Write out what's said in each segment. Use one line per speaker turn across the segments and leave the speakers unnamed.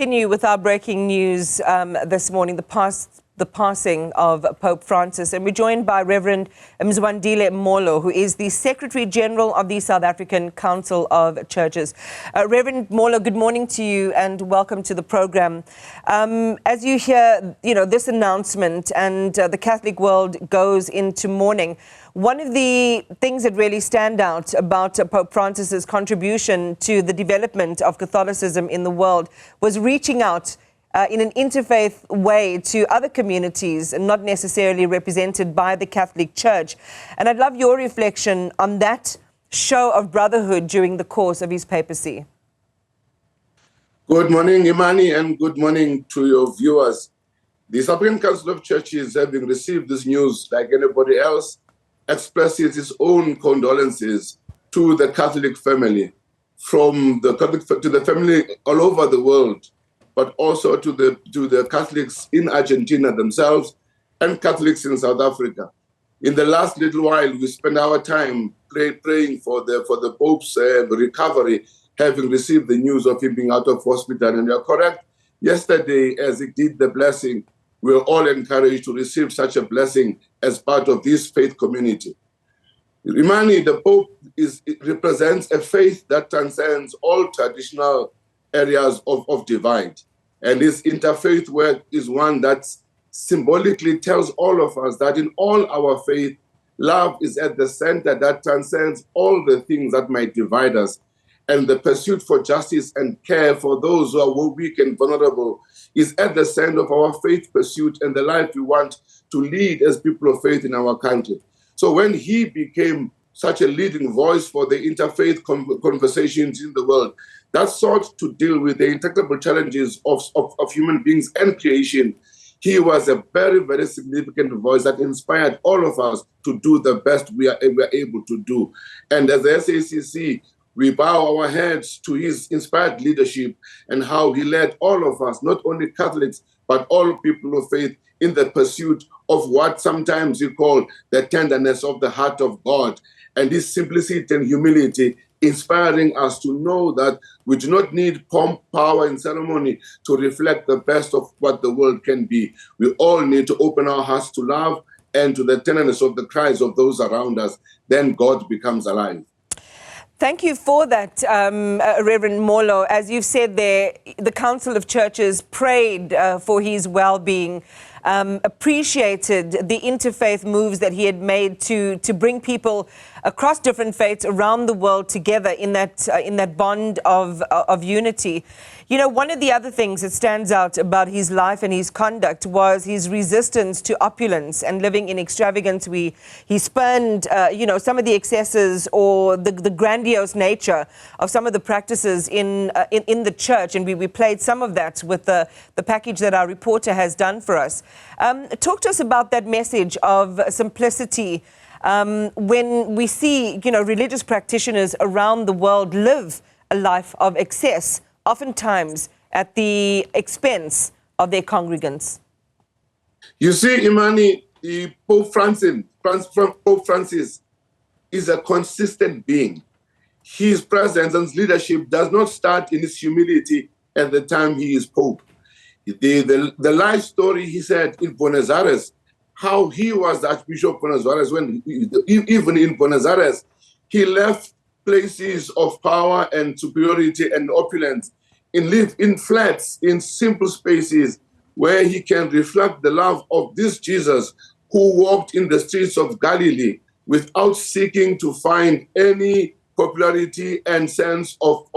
Continue with our breaking news this morning, the passing of Pope Francis. And we're joined by Reverend Mzwandile Molo, who is the Secretary General of the South African Council of Churches. Reverend Molo, good morning to you and welcome to the program. As you hear, this announcement and the Catholic world goes into mourning, one of the things that really stand out about Pope Francis's contribution to the development of Catholicism in the world was reaching out in an interfaith way to other communities not necessarily represented by the Catholic Church. And I'd love your reflection on that show of brotherhood during the course of his papacy.
Good morning, Imani, and good morning to your viewers. The South African Council of Churches, having received this news like anybody else, expresses its own condolences to the Catholic family, from the Catholic to the family all over the world, but also to the Catholics in Argentina themselves and Catholics in South Africa. In the last little while, we spent our time praying for the Pope's recovery, having received the news of him being out of hospital. And you're correct. Yesterday, as he did the blessing, we were all encouraged to receive such a blessing as part of this faith community. Imani, the Pope represents a faith that transcends all traditional areas of divide. And his interfaith work is one that symbolically tells all of us that in all our faith, love is at the center that transcends all the things that might divide us. And the pursuit for justice and care for those who are weak and vulnerable is at the center of our faith pursuit and the life we want to lead as people of faith in our country. So when he became such a leading voice for the interfaith conversations in the world that sought to deal with the intractable challenges of human beings and creation, he was a very, very significant voice that inspired all of us to do the best we are able to do. And as the SACC, we bow our heads to his inspired leadership and how he led all of us, not only Catholics, but all people of faith, in the pursuit of what sometimes you call the tenderness of the heart of God, and his simplicity and humility, inspiring us to know that we do not need pomp, power, and ceremony to reflect the best of what the world can be. We all need to open our hearts to love and to the tenderness of the cries of those around us. Then God becomes alive.
Thank you for that, Reverend Molo. As you've said there, the Council of Churches prayed for his well-being, appreciated the interfaith moves that he had made to bring people across different faiths around the world together in that bond of unity. One of the other things that stands out about his life and his conduct was his resistance to opulence and living in extravagance. He spurned, some of the excesses or the grandiose nature of some of the practices in the church, and we played some of that with the package that our reporter has done for us. Talk to us about that message of simplicity when we see, religious practitioners around the world live a life of excess, oftentimes at the expense of their congregants.
You see, Imani, Pope Francis is a consistent being. His presence and leadership does not start in his humility at the time he is Pope. The life story, he said, in Buenos Aires, how he was the Archbishop of Buenos Aires, when even in Buenos Aires, he left places of power and superiority and opulence and live in flats, in simple spaces where he can reflect the love of this Jesus who walked in the streets of Galilee without seeking to find any popularity and sense of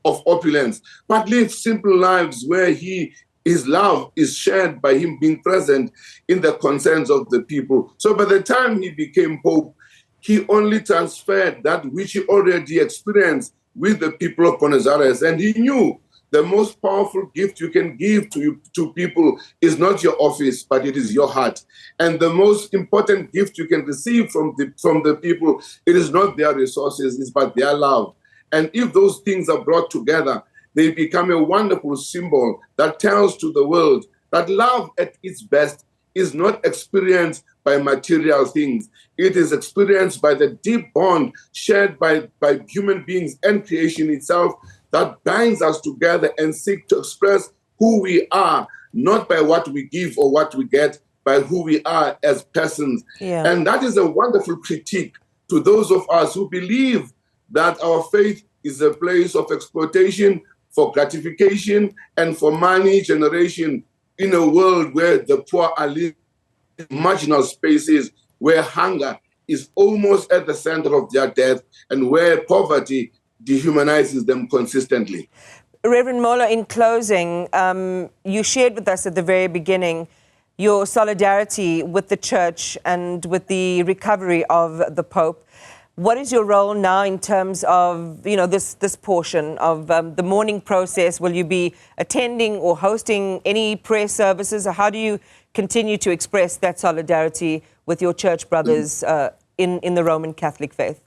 opulence, but live simple lives where his love is shared by him being present in the concerns of the people. So by the time he became Pope, he only transferred that which he already experienced with the people of Buenos Aires. And he knew the most powerful gift you can give to people is not your office, but it is your heart. And the most important gift you can receive from the people, it is not their resources, but their love. And if those things are brought together, they become a wonderful symbol that tells to the world that love at its best is not experienced by material things. It is experienced by the deep bond shared by human beings and creation itself that binds us together and seek to express who we are, not by what we give or what we get, by who we are as persons.
Yeah.
And that is a wonderful critique to those of us who believe that our faith is a place of exploitation, for gratification, and for money generation in a world where the poor are living in marginal spaces, where hunger is almost at the center of their death, and where poverty dehumanizes them consistently.
Reverend Molo, in closing, you shared with us at the very beginning your solidarity with the church and with the recovery of the Pope. What is your role now in terms of, this portion of the mourning process? Will you be attending or hosting any prayer services? Or how do you continue to express that solidarity with your church brothers in the Roman Catholic faith?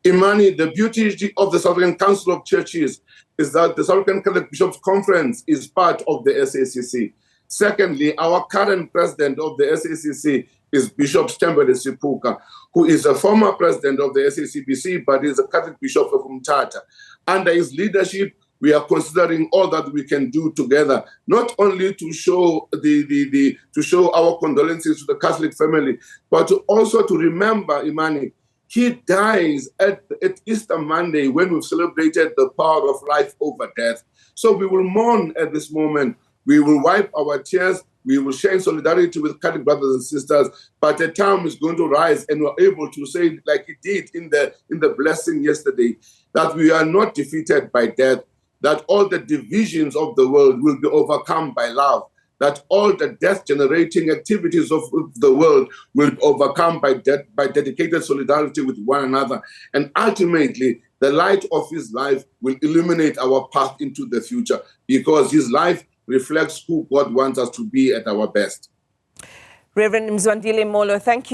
Imani, the beauty of the South African Council of Churches is that the South African Catholic Bishops' Conference is part of the SACC. Secondly, our current president of the SACC is Bishop Mzwandile, who is a former president of the SACBC, but is a Catholic Bishop of Umtata. Under his leadership, we are considering all that we can do together, not only to show to show our condolences to the Catholic family, but also to remember, Imani, he dies at Easter Monday when we've celebrated the power of life over death. So we will mourn at this moment. We will wipe our tears. We will share solidarity with Catholic brothers and sisters. But a time is going to rise, and we're able to say, like he did in the blessing yesterday, that we are not defeated by death, that all the divisions of the world will be overcome by love, that all the death-generating activities of the world will be overcome by dedicated solidarity with one another. And ultimately, the light of his life will illuminate our path into the future, because his life reflects who God wants us to be at our best.
Reverend Mzwandile Molo, thank you.